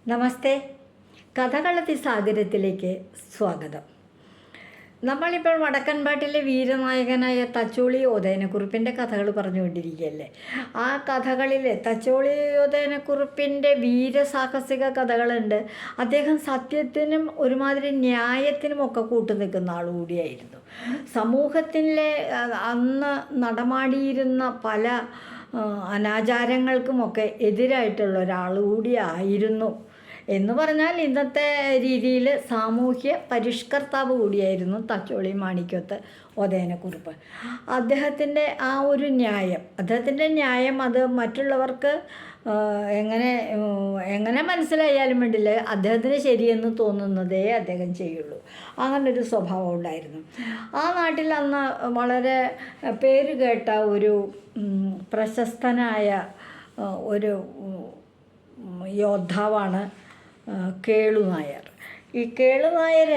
നമസ്തേ. കഥകളത്തി സാഗരത്തിലേക്ക് സ്വാഗതം. നമ്മളിപ്പോൾ വടക്കൻപാട്ടിലെ വീരനായകനായ തച്ചോളി ഓദയനക്കുറുപ്പിൻ്റെ കഥകൾ പറഞ്ഞുകൊണ്ടിരിക്കുകയല്ലേ. ആ കഥകളിൽ തച്ചോളി ഓദയനക്കുറുപ്പിൻ്റെ വീരസാഹസിക കഥകളുണ്ട്. അദ്ദേഹം സത്യത്തിനും ഒരുമാതിരി ന്യായത്തിനും ഒക്കെ കൂട്ടുനിൽക്കുന്ന ആളുകൂടിയായിരുന്നു. സമൂഹത്തിലെ അന്ന് നടമാടിയിരുന്ന പല അനാചാരങ്ങൾക്കുമൊക്കെ എതിരായിട്ടുള്ള ഒരാൾ കൂടിയായിരുന്നു എന്ന് പറഞ്ഞാൽ ഇന്നത്തെ രീതിയിൽ സാമൂഹ്യ പരിഷ്കർത്താവ് കൂടിയായിരുന്നു തച്ചോളി മാണിക്യത്ത് ഓദയനക്കുറുപ്പ്. അദ്ദേഹത്തിൻ്റെ ന്യായം അത് മറ്റുള്ളവർക്ക് എങ്ങനെ മനസ്സിലായാലും വേണ്ടില്ല, അദ്ദേഹത്തിന് ശരിയെന്ന് തോന്നുന്നതേ അദ്ദേഹം ചെയ്യുള്ളൂ. അങ്ങനൊരു സ്വഭാവം ഉണ്ടായിരുന്നു. ആ നാട്ടിൽ അന്ന് വളരെ പേര് കേട്ട ഒരു പ്രശസ്തനായ ഒരു യോദ്ധാവാണ് കേളുനായർ. ഈ കേളുനായർ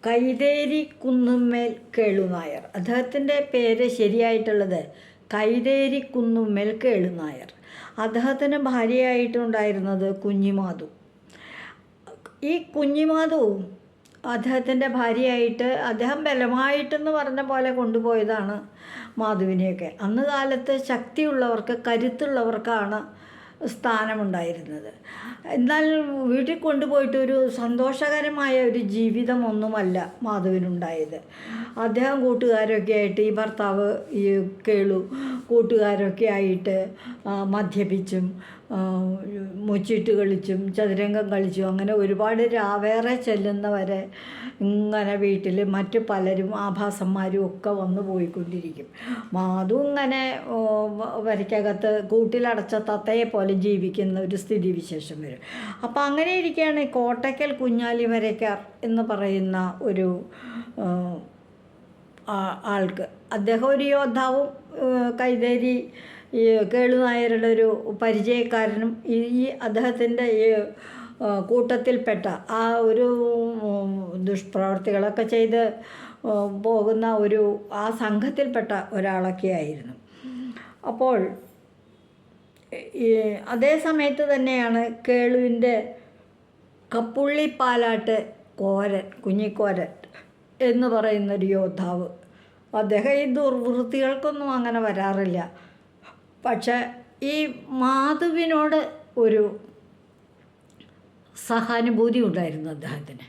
കൈതേരി കുന്നുമ്മേൽ കേളുനായർ. അദ്ദേഹത്തിൻ്റെ പേര് ശരിയായിട്ടുള്ളത് കൈതേരി കുന്നുമ്മേൽ കേളുനായർ. അദ്ദേഹത്തിന് ഭാര്യയായിട്ടുണ്ടായിരുന്നത് കുഞ്ഞിമാധു. ഈ കുഞ്ഞിമാധു അദ്ദേഹത്തിൻ്റെ ഭാര്യയായിട്ട് അദ്ദേഹം ബലമായിട്ടെന്ന് പറഞ്ഞ പോലെ കൊണ്ടുപോയതാണ് മാധുവിനെയൊക്കെ. അന്ന് കാലത്ത് ശക്തിയുള്ളവർക്ക്, കരുത്തുള്ളവർക്കാണ് സ്ഥാനമുണ്ടായിരുന്നത്. എന്നാൽ വീട്ടിൽ കൊണ്ടുപോയിട്ട് ഒരു സന്തോഷകരമായ ഒരു ജീവിതമൊന്നുമല്ല മാധുവിനുണ്ടായത്. അദ്ദേഹം കൂട്ടുകാരൊക്കെ ആയിട്ട്, ഈ ഭർത്താവ് ഈ കേളു കൂട്ടുകാരൊക്കെ ആയിട്ട് മദ്യപിച്ചും മുച്ചിട്ട് കളിച്ചും ചതുരംഗം കളിച്ചും അങ്ങനെ ഒരുപാട് രാവേറെ ചെല്ലുന്നവരെ ഇങ്ങനെ വീട്ടിൽ മറ്റു പലരും ആഭാസന്മാരും ഒക്കെ വന്നു പോയിക്കൊണ്ടിരിക്കും. മാധു ഇങ്ങനെ വരയ്ക്കകത്ത് കൂട്ടിലടച്ച തത്തയെ പോലെ ജീവിക്കുന്ന ഒരു സ്ഥിതിവിശേഷം വരും. അപ്പോൾ അങ്ങനെ ഇരിക്കുകയാണ് കോട്ടയ്ക്കൽ കുഞ്ഞാലി വരയ്ക്കാർ എന്ന് പറയുന്ന ഒരു ആൾക്ക്. അദ്ദേഹം ഒരു യോദ്ധാവും കൈതേരി ഈ കേളുനായരുടെ ഒരു പരിചയക്കാരനും ഈ അദ്ദേഹത്തിൻ്റെ ഈ കൂട്ടത്തിൽപ്പെട്ട ആ ഒരു ദുഷ്പ്രവർത്തികളൊക്കെ ചെയ്ത് പോകുന്ന ആ സംഘത്തിൽപ്പെട്ട ഒരാളൊക്കെ ആയിരുന്നു. അപ്പോൾ അതേ സമയത്ത് തന്നെയാണ് കേളുവിൻ്റെ കപ്പുള്ളിപ്പാലാട്ട് കോരൻ, കുഞ്ഞിക്കോരൻ എന്ന് പറയുന്നൊരു യോദ്ധാവ്. അദ്ദേഹം ഈ ദുർവൃത്തികൾക്കൊന്നും അങ്ങനെ വരാറില്ല. പക്ഷെ ഈ മാധുവിനോട് ഒരു സഹാനുഭൂതി ഉണ്ടായിരുന്നു അദ്ദേഹത്തിന്.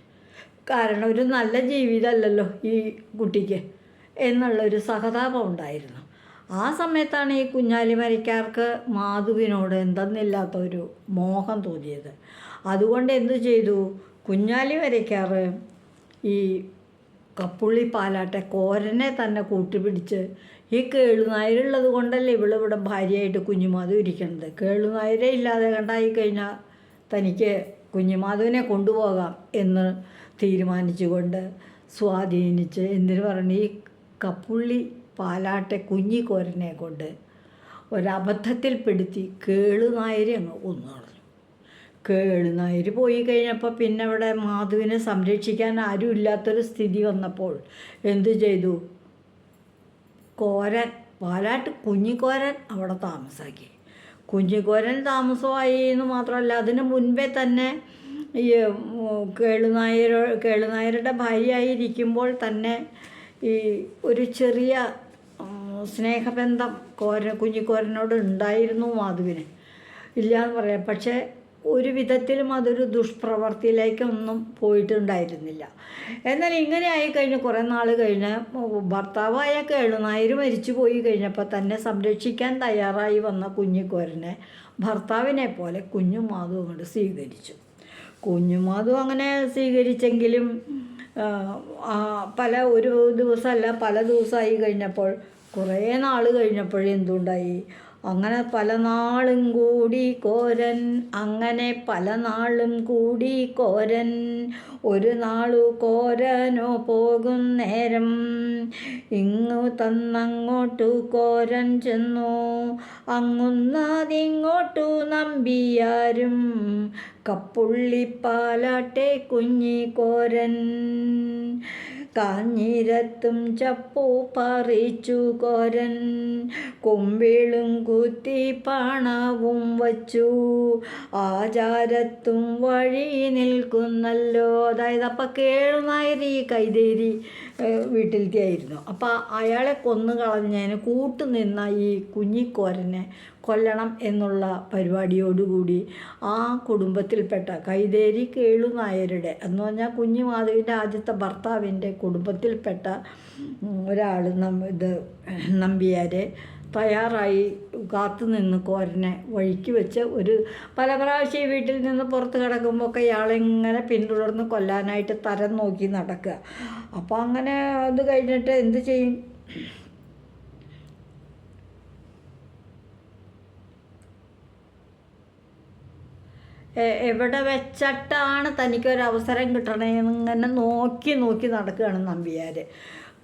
കാരണം ഒരു നല്ല ജീവിതമല്ലല്ലോ ഈ കുട്ടിക്ക് എന്നുള്ളൊരു സഹതാപം ഉണ്ടായിരുന്നു. ആ സമയത്താണ് ഈ കുഞ്ഞാലി വരയ്ക്കാർക്ക് മാധുവിനോട് എന്തെന്നില്ലാത്ത ഒരു മോഹം തോന്നിയത്. അതുകൊണ്ട് എന്തു ചെയ്തു, കുഞ്ഞാലി വരയ്ക്കാർ ഈ കപ്പുള്ളി പാലാട്ടെ കോരനെ തന്നെ കൂട്ടുപിടിച്ച്, ഈ കേളുനായരുള്ളത് കൊണ്ടല്ലേ ഇവളിവിടെ ഭാര്യയായിട്ട് കുഞ്ഞുമാധു ഇരിക്കുന്നത്. കേളുനായരെ ഇല്ലാതെ കണ്ടായി കഴിഞ്ഞാൽ തനിക്ക് കുഞ്ഞുമാധുവിനെ കൊണ്ടുപോകാം എന്ന് തീരുമാനിച്ചുകൊണ്ട് സ്വാധീനിച്ച്, എന്തിനു പറഞ്ഞു, ഈ കപ്പുള്ളി പാലാട്ടെ കുഞ്ഞിക്കോരനെ കൊണ്ട് ഒരബദ്ധത്തിൽപ്പെടുത്തി കേളുനായരെ അങ്ങ് കൊന്നു കളഞ്ഞു. കേളുനായർ പോയി കഴിഞ്ഞപ്പോൾ പിന്നെ അവിടെ മാധുവിനെ സംരക്ഷിക്കാൻ ആരും ഇല്ലാത്തൊരു സ്ഥിതി വന്നപ്പോൾ എന്തു ചെയ്തു, പാലാട്ട് കുഞ്ഞിക്കോരൻ അവിടെ താമസാക്കി. കുഞ്ഞിക്കോരൻ താമസമായി എന്ന് മാത്രമല്ല, അതിന് മുൻപേ തന്നെ ഈ കേളുനായരുടെ ഭാര്യയായിരിക്കുമ്പോൾ തന്നെ ഈ ഒരു ചെറിയ സ്നേഹബന്ധം കുഞ്ഞിക്കോരനോട് ഉണ്ടായിരുന്നു മാധുവിന്, ഇല്ല എന്ന് പറയാം. പക്ഷേ ഒരു വിധത്തിലും അതൊരു ദുഷ്പ്രവർത്തിയിലേക്കൊന്നും പോയിട്ടുണ്ടായിരുന്നില്ല. എന്നാൽ ഇങ്ങനെ ആയിക്കഴിഞ്ഞ് കുറേ നാൾ കഴിഞ്ഞ് ഭർത്താവായ കേളുനായർ മരിച്ചു പോയി കഴിഞ്ഞപ്പോൾ തന്നെ സംരക്ഷിക്കാൻ തയ്യാറായി വന്ന കുഞ്ഞിക്കോരനെ ഭർത്താവിനെ പോലെ കുഞ്ഞുമാധു അങ്ങോട്ട് സ്വീകരിച്ചു. കുഞ്ഞുമാധു അങ്ങനെ സ്വീകരിച്ചെങ്കിലും ഒരു ദിവസമല്ല പല ദിവസമായി കഴിഞ്ഞപ്പോൾ, കുറേ നാൾ കഴിഞ്ഞപ്പോഴെന്തുണ്ടായി, അങ്ങനെ പല നാളും കൂടി കോരൻ ഒരു നാളു കോരനോ പോകും നേരം ഇങ്ങു തന്നങ്ങോട്ടു കോരൻ ചെന്നു അങ്ങുന്നതിങ്ങോട്ടു നമ്പിയാരും കപ്പുള്ളിപ്പാലാട്ടെ കുഞ്ഞിക്കോരൻ. കാഞ്ഞിരത്തും ചപ്പു പറിച്ചു കോരൻ, കുമ്പിളും കുത്തി പണവും വച്ചു, ആചാരത്തും വഴി നിൽക്കുന്നല്ലോ. അതായത് അപ്പം കേളുനായർ ഈ കൈതേരി വീട്ടിലത്തെയായിരുന്നു. അപ്പം അയാളെ കൊന്നു കളഞ്ഞതിന് കൂട്ടുനിന്ന ഈ കുഞ്ഞിക്കോരനെ കൊല്ലണം എന്നുള്ള പരിപാടിയോടുകൂടി ആ കുടുംബത്തിൽപ്പെട്ട കൈതേരി കേളുനായരുടെ എന്ന് പറഞ്ഞാൽ കുഞ്ഞു മാധവിൻ്റെ ആദ്യത്തെ ഭർത്താവിൻ്റെ കുടുംബത്തിൽപ്പെട്ട ഒരാൾ ഇത് നമ്പ്യാരെ തയ്യാറായി കാത്തു നിന്ന് കോരനെ വഴിക്ക് വെച്ച് പല പ്രാവശ്യം ഈ വീട്ടിൽ നിന്ന് പുറത്ത് കിടക്കുമ്പോൾ ഒക്കെ ഇയാളിങ്ങനെ പിന്തുടർന്ന് കൊല്ലാനായിട്ട് തരം നോക്കി നടക്കുക. അപ്പോൾ അങ്ങനെ അത് കഴിഞ്ഞിട്ട് എന്ത് ചെയ്യും? എവിടെ വെച്ചിട്ടാണ് തനിക്കൊരവസരം കിട്ടണമെന്നിങ്ങനെ നോക്കി നോക്കി നടക്കുകയാണ് നമ്പ്യാർ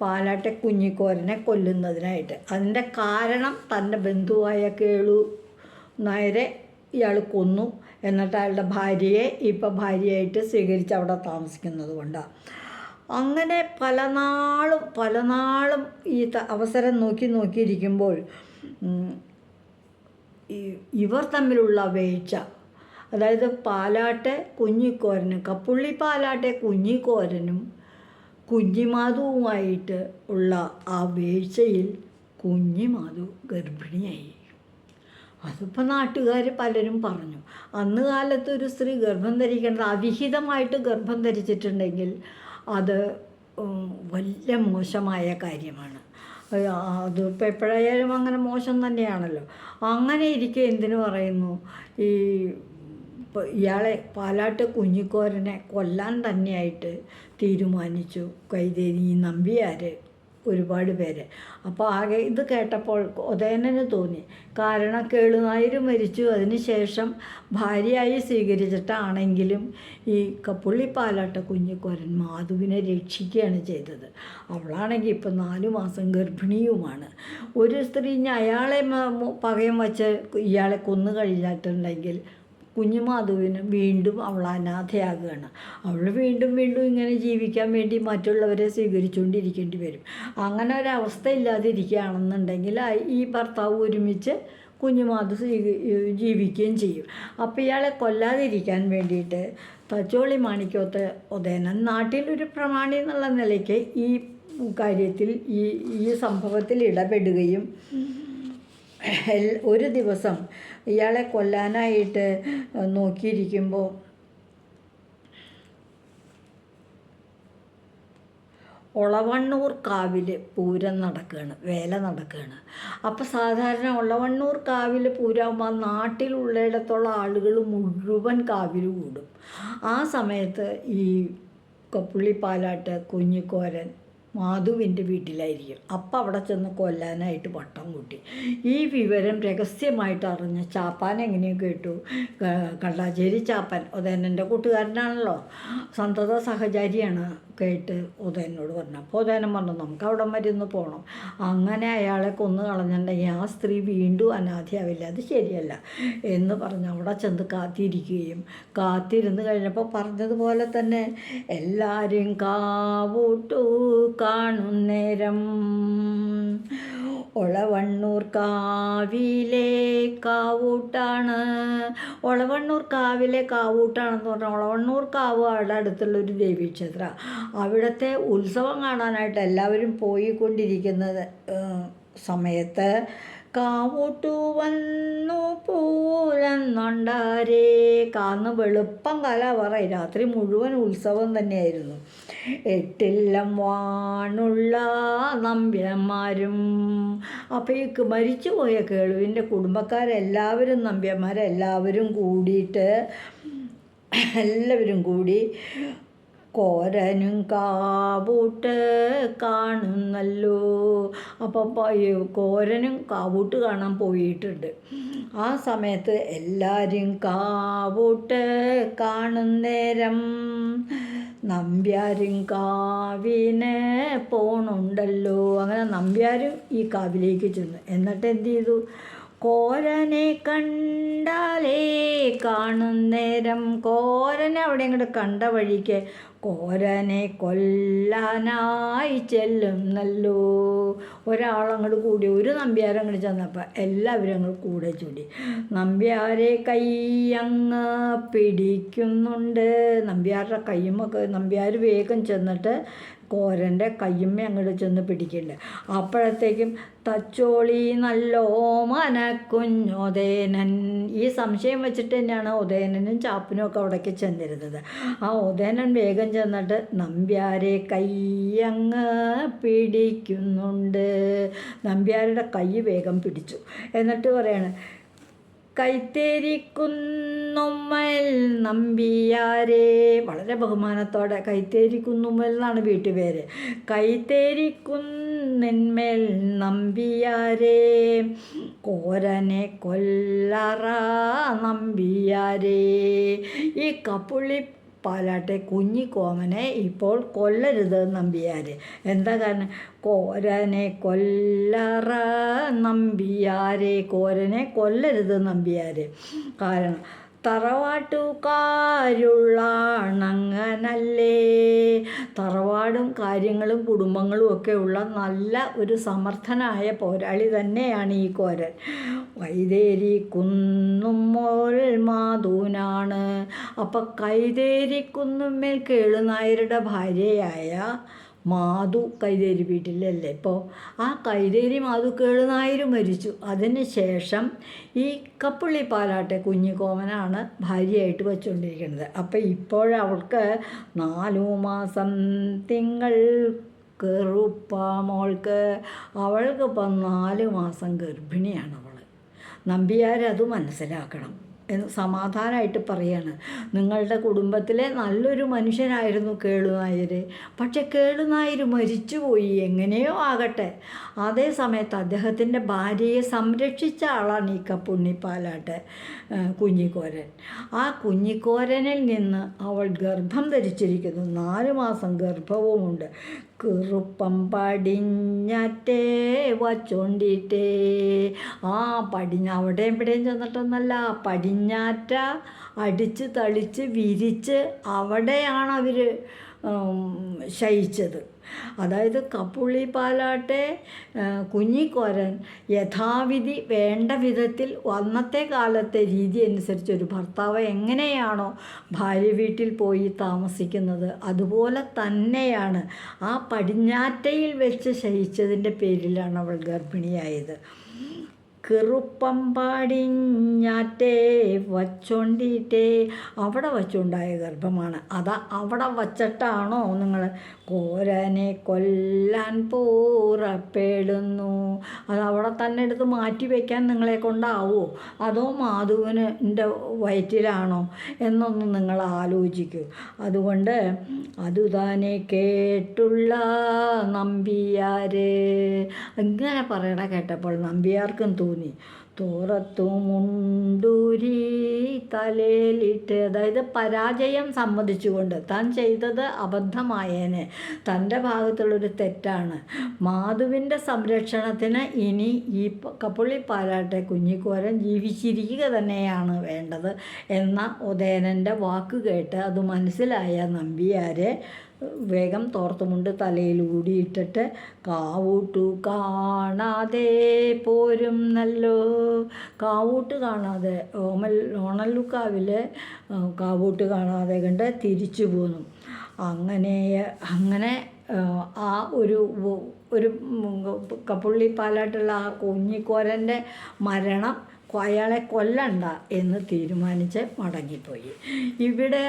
പാലാട്ടെ കുഞ്ഞിക്കോരനെ കൊല്ലുന്നതിനായിട്ട്. അതിൻ്റെ കാരണം തൻ്റെ ബന്ധുവായ കേളു നായരെ ഇയാൾ കൊന്നു, എന്നിട്ട് അയാളുടെ ഭാര്യയെ ഇപ്പം ഭാര്യയായിട്ട് സ്വീകരിച്ച് അവിടെ താമസിക്കുന്നത് കൊണ്ടാണ്. അങ്ങനെ പല നാളും ഈ അവസരം നോക്കിയിരിക്കുമ്പോൾ ഇവർ തമ്മിലുള്ള വീഴ്ച, അതായത് പാലാട്ടെ കുഞ്ഞിക്കോരനും കപ്പുള്ളി പാലാട്ടെ കുഞ്ഞിക്കോരനും കുഞ്ഞിമാധുവുമായിട്ട് ഉള്ള ആ വീഴ്ചയിൽ കുഞ്ഞിമാധു ഗർഭിണിയായി. അതിപ്പോൾ നാട്ടുകാർ പലരും പറഞ്ഞു, അന്ന് കാലത്ത് ഒരു സ്ത്രീ ഗർഭം ധരിക്കേണ്ടത് അവിഹിതമായിട്ട് ഗർഭം ധരിച്ചിട്ടുണ്ടെങ്കിൽ അത് വലിയ മോശമായ കാര്യമാണ്. അതിപ്പോൾ എപ്പോഴായാലും അങ്ങനെ മോശം തന്നെയാണല്ലോ. അങ്ങനെ ഇരിക്കെ എന്തിനു പറയുന്നു, ഇയാളെ പാലാട്ട് കുഞ്ഞിക്കോരനെ കൊല്ലാൻ തന്നെയായിട്ട് തീരുമാനിച്ചു കൈതേരി നമ്പ്യാർ ഒരുപാട് പേര്. അപ്പോൾ ആകെ ഇത് കേട്ടപ്പോൾ ഉദയനന് തോന്നി, കാരണം കേളുനായർ മരിച്ചു, അതിന് ശേഷം ഭാര്യയായി സ്വീകരിച്ചിട്ടാണെങ്കിലും ഈ കപ്പുള്ളി പാലാട്ട കുഞ്ഞിക്കോരൻ മാധുവിനെ രക്ഷിക്കുകയാണ് ചെയ്തത്. അവളാണെങ്കിൽ ഇപ്പം 4 മാസം ഗർഭിണിയുമാണ്. ഒരു സ്ത്രീ അയാളെ പകയം വച്ച് ഇയാളെ കൊന്നു കഴിഞ്ഞിട്ടുണ്ടെങ്കിൽ കുഞ്ഞുമാധുവിന് വീണ്ടും അവൾ അനാഥയാകുകയാണ്. അവൾ വീണ്ടും ഇങ്ങനെ ജീവിക്കാൻ വേണ്ടി മറ്റുള്ളവരെ സ്വീകരിച്ചുകൊണ്ടിരിക്കേണ്ടി വരും. അങ്ങനെ ഒരവസ്ഥ ഇല്ലാതിരിക്കുകയാണെന്നുണ്ടെങ്കിൽ ഈ ഭർത്താവ് ഒരുമിച്ച് കുഞ്ഞുമാധു ജീവിക്കുകയും ചെയ്യും. അപ്പോൾ ഇയാളെ കൊല്ലാതിരിക്കാൻ വേണ്ടിയിട്ട് തച്ചോളി മാണിക്കോത്ത് ഉദയനൻ നാട്ടിലൊരു പ്രമാണി എന്നുള്ള നിലയ്ക്ക് ഈ കാര്യത്തിൽ ഈ സംഭവത്തിൽ ഇടപെടുകയും ഒരു ദിവസം ഇയാളെ കൊല്ലാനായിട്ട് നോക്കിയിരിക്കുമ്പോൾ ഒളവണ്ണൂർ കാവിൽ പൂരം നടക്കുകയാണ്, വേല നടക്കുകയാണ്. അപ്പോൾ സാധാരണ ഒളവണ്ണൂർ കാവിൽ പൂരമാകുമ്പോൾ നാട്ടിലുള്ളിടത്തുള്ള ആളുകൾ മുഴുവൻ കാവിൽ കൂടും. ആ സമയത്ത് ഈ കപ്പുള്ളി പാലാട്ട് കുഞ്ഞിക്കോരൻ മാധുവിൻ്റെ വീട്ടിലായിരിക്കും. അപ്പം അവിടെ ചെന്ന് കൊല്ലാനായിട്ട് വട്ടം കൂട്ടി. ഈ വിവരം രഹസ്യമായിട്ട് അറിഞ്ഞ ചാപ്പാൻ എങ്ങനെയും കേട്ടു. കള്ളാശ്ശേരി ചാപ്പാൻ ഉദയനൻ്റെ കൂട്ടുകാരനാണല്ലോ, സന്തത സഹചാരിയാണ്. കേട്ട് ഉദയനോട് പറഞ്ഞു. അപ്പോൾ ഉദയനൻ പറഞ്ഞു, നമുക്ക് അവിടെ വരെ ഒന്ന് പോകണം. അങ്ങനെ അയാളെ കൊന്നു കളഞ്ഞിട്ടുണ്ടെങ്കിൽ ആ സ്ത്രീ വീണ്ടും അനാഥയാവില്ല, അത് ശരിയല്ല എന്ന് പറഞ്ഞ് അവിടെ ചെന്ന് കാത്തിരുന്ന് കഴിഞ്ഞപ്പോൾ പറഞ്ഞതുപോലെ തന്നെ എല്ലാവരും കാവൂട്ടു കാണുന്നേരം ഒളവണ്ണൂർ കാവിലെ കാവൂട്ടാണ്. ഒളവണ്ണൂർ കാവിലെ കാവൂട്ടാണെന്ന് പറഞ്ഞാൽ ഒളവണ്ണൂർ കാവ് അവിടെ അടുത്തുള്ളൊരു ദേവീക്ഷേത്ര. അവിടുത്തെ ഉത്സവം കാണാനായിട്ട് എല്ലാവരും പോയിക്കൊണ്ടിരിക്കുന്നത് സമയത്ത് കാവൂട്ടു വന്നു പൂരന്നുണ്ടാരേ. കാന്ന് വെളുപ്പം കാല പറയും, രാത്രി മുഴുവൻ ഉത്സവം തന്നെയായിരുന്നു. എട്ടില്ലം വാണുള്ള നമ്പ്യന്മാരും. അപ്പോൾ ഈ മരിച്ചുപോയ കേളുവിൻ്റെ കുടുംബക്കാരെല്ലാവരും നമ്പ്യന്മാരെല്ലാവരും കൂടി കോരനും കാവൂട്ട് കാണുന്നല്ലോ. അപ്പം കോരനും കാവൂട്ട് കാണാൻ പോയിട്ടുണ്ട്. ആ സമയത്ത് എല്ലാവരും കാവൂട്ട് കാണുന്നേരം നമ്പ്യാരും കാവിന് പോണുണ്ടല്ലോ. അങ്ങനെ നമ്പ്യാരും ഈ കാവിലേക്ക് ചെന്നു. എന്നിട്ട് എന്ത് ചെയ്തു? കോരനെ കണ്ടാലേ കാണുന്നേരം, കോരനെ അവിടെ ഇങ്ങോട്ട് കണ്ട വഴിക്ക് കോരനെ കൊല്ലാനായി ചെല്ലുന്നല്ലോ. ഒരാളങ്ങോട്ട് കൂടി, ഒരു നമ്പ്യാരങ്ങോട്ട് ചെന്നപ്പോൾ എല്ലാവരും അങ്ങോട്ട് കൂടെ ചൂടി. നമ്പ്യാരെ കൈ അങ്ങ് പിടിക്കുന്നുണ്ട്. നമ്പ്യാരുടെ കയ്യുമൊക്കെ നമ്പ്യാർ വേഗം ചെന്നിട്ട് കോരൻ്റെ കയ്യുമ്മ അങ്ങോട്ട് ചെന്ന് പിടിക്കുന്നുണ്ട്. അപ്പോഴത്തേക്കും തച്ചോളി നല്ലോ മനക്കുഞ്ഞൊതേനൻ. ഈ സംശയം വെച്ചിട്ട് തന്നെയാണ് ഉദയനനും ചാപ്പനും ഒക്കെ അവിടേക്ക് ചെന്നിരുന്നത്. ആ ഉദയനൻ വേഗം ചെന്നിട്ട് നമ്പ്യാരെ കയ്യങ്ങ് പിടിക്കുന്നുണ്ട്. നമ്പ്യാരുടെ കൈ വേഗം പിടിച്ചു. എന്നിട്ട് പറയാണ്, കൈത്തേരിക്കുന്നുമ്മൽ നമ്പിയാരെ. വളരെ ബഹുമാനത്തോടെ, കൈത്തേരിക്കുന്നുമ്മൽ എന്നാണ് വീട്ടുപേര്. കൈത്തേരിക്കുന്നിന്മേൽ നമ്പിയാരെ, കോരനെ കൊല്ലറ നമ്പിയാരെ. ഈ കപ്പുള്ളി പാലാട്ടെ കുഞ്ഞിക്കോമനെ ഇപ്പോൾ കൊല്ലരുത് നമ്പിയാർ. എന്താ കാരണം? കോരനെ കൊല്ലറ നമ്പിയാരെ, കോരനെ കൊല്ലരുത് നമ്പിയാർ. കാരണം തറവാട്ടുകാരുള്ളാണങ്ങനല്ലേ. തറവാടും കാര്യങ്ങളും കുടുംബങ്ങളും ഒക്കെ ഉള്ള നല്ല ഒരു സമർത്ഥനായ പോരാളി തന്നെയാണ് ഈ കോരൻ. കൈതേരി കുന്നുമ്മോൽ മാധൂനാണ്. അപ്പം കൈതേരി കുന്നുമ്മേൽ കേളുനായരുടെ ഭാര്യയായ മാധു കൈതേരി വീട്ടിലല്ലേ. ഇപ്പോൾ ആ കൈതേരി മാധു കേളുനായർ മരിച്ചു. അതിന് ശേഷം ഈ കപ്പുള്ളി പാലാട്ടെ കുഞ്ഞിക്കോമനാണ് ഭാര്യയായിട്ട് വെച്ചുകൊണ്ടിരിക്കുന്നത്. അപ്പം ഇപ്പോഴവൾക്ക് 4 മാസം തിങ്കൾ കെറുപ്പാമോൾക്ക്. അവൾക്കിപ്പം 4 മാസം ഗർഭിണിയാണ് അവൾ. നമ്പിയാരത് മനസ്സിലാക്കണം എന്ന് സമാധാനമായിട്ട് പറയാണ്. നിങ്ങളുടെ കുടുംബത്തിലെ നല്ലൊരു മനുഷ്യനായിരുന്നു കേളുനായർ. പക്ഷെ കേളുനായർ മരിച്ചുപോയി, എങ്ങനെയോ ആകട്ടെ. അതേ സമയത്ത് അദ്ദേഹത്തിൻ്റെ ഭാര്യയെ സംരക്ഷിച്ച ആളാണ് ഈ കപ്പുണ്ണിപ്പാലാട്ട് കുഞ്ഞിക്കോരൻ. ആ കുഞ്ഞിക്കോരനിൽ നിന്ന് അവൾ ഗർഭം ധരിച്ചിരിക്കുന്നു. 4 മാസം ഗർഭവുമുണ്ട്. കെറുപ്പം പടിഞ്ഞാറ്റേ വച്ചോണ്ടിട്ടേ. ആ അവിടെയും ഇവിടെയും ചെന്നിട്ടൊന്നല്ല, പടിഞ്ഞാറ്റ അടിച്ച് തളിച്ച് വിരിച്ച് അവിടെയാണ് അവർ ശയിച്ചത്. അതായത് കപ്പുള്ളി പാലാട്ടെ കുഞ്ഞിക്കോരൻ യഥാവിധി വേണ്ട വിധത്തിൽ അന്നത്തെ കാലത്തെ രീതി അനുസരിച്ച് ഒരു ഭർത്താവ് എങ്ങനെയാണോ ഭാര്യ വീട്ടിൽ പോയി താമസിക്കുന്നത് അതുപോലെ തന്നെയാണ് ആ പടിഞ്ഞാറ്റയിൽ വെച്ച് ശയിച്ചതിൻ്റെ പേരിലാണ് അവൾ ഗർഭിണിയായത്. കെറുപ്പം പാടിഞ്ഞാറ്റേ വച്ചോണ്ടിട്ടേ. അവിടെ വച്ചുണ്ടായ ഗർഭമാണ്. അവിടെ വച്ചിട്ടാണോ നിങ്ങൾ കോരനെ കൊല്ലാൻ പൂറപ്പെടുന്നു? അത് അവിടെ തന്നെ എടുത്ത് മാറ്റി വയ്ക്കാൻ നിങ്ങളെ കൊണ്ടാവോ? അതോ മാധുവിൻ്റെ വയറ്റിലാണോ എന്നൊന്നും നിങ്ങൾ ആലോചിക്കൂ. അതുകൊണ്ട് അതുതാനെ കേട്ടുള്ള നമ്പിയാർ. ഇങ്ങനെ പറയണ കേട്ടപ്പോൾ നമ്പിയാർക്കും തോന്നി, തോറത്തു മുണ്ടൂരി തലയിലിട്ട്. അതായത് പരാജയം സമ്മതിച്ചുകൊണ്ട് താൻ ചെയ്തത് അബദ്ധമായേനെ, തൻ്റെ ഭാഗത്തുള്ളൊരു തെറ്റാണ്. മാധുവിൻ്റെ സംരക്ഷണത്തിന് ഇനി ഈ കപ്പുള്ളി പാലാട്ടെ കുഞ്ഞിക്കോരൻ ജീവിച്ചിരിക്കുക തന്നെയാണ് വേണ്ടത് എന്ന ഉദയനൻ്റെ വാക്ക് കേട്ട് അത് മനസ്സിലായ നമ്പിയാരെ വേഗം തോർത്തുമുണ്ട് തലയിൽ ഊടിയിട്ടിട്ട് കാവൂട്ടു കാണാതെ പോരും നല്ലോ. കാവൂട്ട് കാണാതെ ഓണല്ലുക്കാവിൽ കാവൂട്ട് കാണാതെ കണ്ട് തിരിച്ചു പോന്നു. അങ്ങനെ ആ ഒരു കപ്പുള്ളി പാലാട്ടുള്ള ആ കുഞ്ഞിക്കോരൻ്റെ മരണം അയാളെ കൊല്ലണ്ട എന്ന് തീരുമാനിച്ച് മടങ്ങിപ്പോയി. ഇവിടെ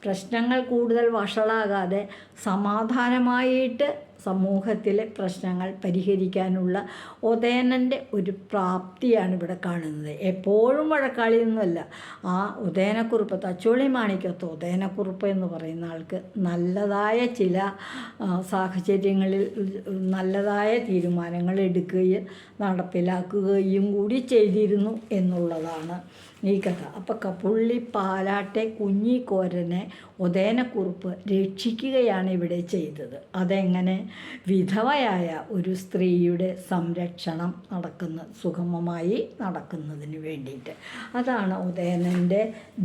പ്രശ്നങ്ങൾ കൂടുതൽ വഷളാകാതെ സമാധാനമായിട്ട് സമൂഹത്തിലെ പ്രശ്നങ്ങൾ പരിഹരിക്കാനുള്ള ഉദയനൻ്റെ ഒരു പ്രാപ്തിയാണ് ഇവിടെ കാണുന്നത്. എപ്പോഴും വഴക്കാളിയൊന്നുമല്ല. ആ ഉദയനക്കുറുപ്പ്, തച്ചോളി മാണിക്കത്ത് ഉദയനക്കുറുപ്പ് എന്ന് പറയുന്ന ആൾക്ക് നല്ലതായ ചില സാഹചര്യങ്ങളിൽ നല്ലതായ തീരുമാനങ്ങൾ എടുക്കുകയും നടപ്പിലാക്കുകയും കൂടി ചെയ്തിരുന്നു എന്നുള്ളതാണ് ഈ കഥ. അപ്പോൾ പുള്ളി പാലാട്ടെ കുഞ്ഞിക്കോരനെ ഉദയനക്കുറുപ്പ് രക്ഷിക്കുകയാണ് ഇവിടെ ചെയ്തത്. അതെങ്ങനെ? വിധവയായ ഒരു സ്ത്രീയുടെ സംരക്ഷണം സുഗമമായി നടക്കുന്നതിന് വേണ്ടിയിട്ട്. അതാണ് ഉദയനൻ്റെ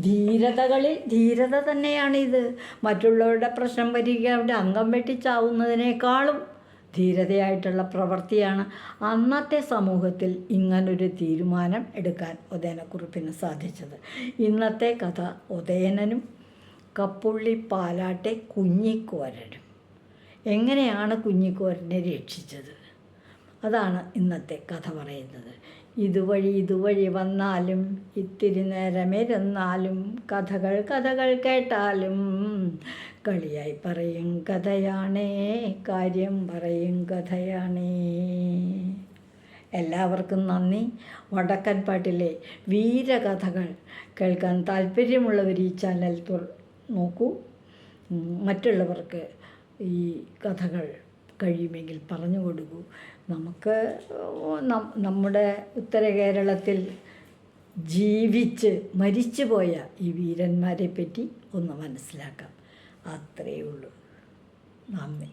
ധീരതകളിൽ ധീരത തന്നെയാണിത്. മറ്റുള്ളവരുടെ പ്രശ്നം പരിഹരിക്കാൻ അവരുടെ അംഗം വെട്ടിച്ചാവുന്നതിനേക്കാളും ധീരതയായിട്ടുള്ള പ്രവൃത്തിയാണ്. അന്നത്തെ സമൂഹത്തിൽ ഇങ്ങനൊരു തീരുമാനം എടുക്കാൻ ഉദയനക്കുറുപ്പിന് സാധിച്ചത്. ഇന്നത്തെ കഥ ഉദയനനും കപ്പുള്ളി പാലാട്ടെ കുഞ്ഞിക്കോരനും. എങ്ങനെയാണ് കുഞ്ഞിക്കോരനെ രക്ഷിച്ചത്? അതാണ് ഇന്നത്തെ കഥ പറയുന്നത്. ഇതുവഴി വന്നാലും ഇത്തിരി നേരമിരുന്നാലും കഥകൾ കേട്ടാലും കളിയായി പറയും കഥയാണേ, കാര്യം പറയും കഥയാണേ. എല്ലാവർക്കും നന്ദി. വടക്കൻ പാട്ടിലെ വീരകഥകൾ കേൾക്കാൻ താല്പര്യമുള്ളവർ ഈ ചാനൽ നോക്കൂ. മറ്റുള്ളവർക്ക് ഈ കഥകൾ കഴിയുമെങ്കിൽ പറഞ്ഞു കൊടുക്കൂ. നമുക്ക് നമ്മുടെ ഉത്തര കേരളത്തിൽ ജീവിച്ച് മരിച്ചു പോയ ഈ വീരന്മാരെ പറ്റി ഒന്ന് മനസ്സിലാക്കാം. അത്രയേ ഉള്ളൂ. നന്ദി.